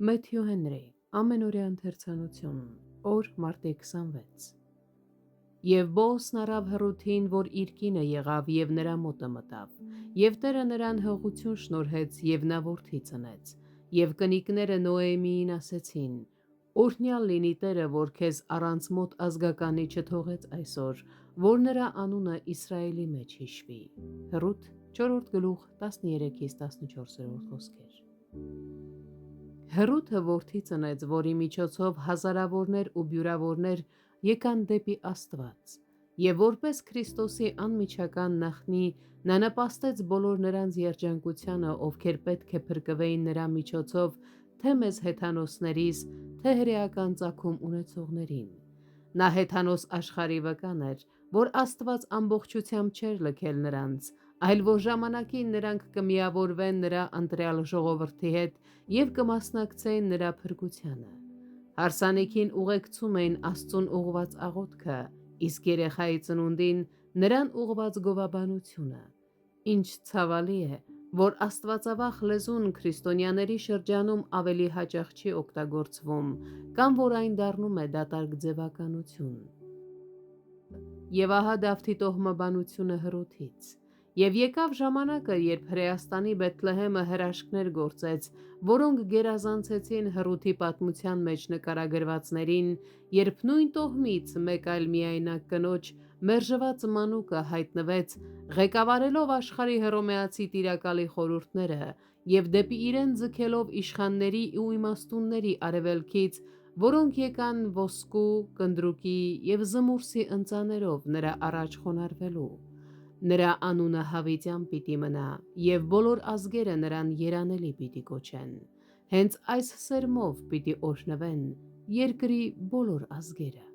Մեթյու Հենրի, ամենօրյա ընթերցանություն, օր մարտի 26 Եվ Բոոսն առավ Հռութին, որ իր կինը եղավ, և նրա մոտը մտավ, և Տերը նրան հղություն շնորհեց, և նա որդի ծնեց, և կնիկները Նոեմիին ասեցին. «Օրհնյալ լինի Տերը, որ քեզ առանց մոտ ազգականի չթողեց այսօր, որ նրա անունը Իսրայելի մեջ հիշվի»։ Հռութ 4 գլուխ 13-14 խոսքեր։ Հռութը որդի ծնեց, որի միջոցով հազարավորներ ու բյուրավորներ եկան դեպի Աստված, և որպես Քրիստոսի անմիջական նախնի նա նպաստեց բոլոր նրանց երջանկությանը, ովքեր պետք է փրկվեին նրա միջոցով թե մեզ հեթանոսներիս, թե հրեական ծագում ունեցողներին։ Նա հեթանոս աշխարհի վկան էր, որ Աստված ամբողջությամբ չէր լքել նրանց, այլ որ ժամանակին նրանք կմիավորվեն նրա ընտրյալ ժողովրդի հետ և կմասնակցեին նրա փրկությանը։ Հարսանիքին ուղեկցում էին Աստծուն ուղղված աղոթքը, իսկ երեխայի ծնունդին նրան ուղղված գովաբանությունը։ Ինչ ցավալի է, որ աստվածավախ լեզուն քրիստոնյաների շրջանում ավելի հաճախ չի օգտագործվում, կամ որ այն դառնում է դատարկ ձևականություն։ Եվ ահա Դավթի տոհմաբանությունը Հռութից։ Եվ եկավ ժամանակը, երբ Հրեաստանի Բեթլեհեմը հրաշքներ գործեց, որոնք գերազանցեցին Հռութի պատմության մեջ նկարագրվածներին, երբ նույն տոհմից մեկ այլ միայնակ կնոջ մերժված մանուկը հայտնվեց, ղեկավարելով աշխարհի հռոմեացի տիրակալի խորհուրդները և դեպի իրեն ձգելով իշխանների ու իմաստունների արևելքից, որոնք եկան ոսկու, կնդրուկի և զմուրսի ընծաներով նրա առաջ խոնարհվելու։ Նրա անունը հավիտյան պիտի մնա, և բոլոր ազգերը նրան երանելի պիտի կոչեն։ Հենց այս սերմով պիտի օրհնվեն երկրի բոլոր ազգերը։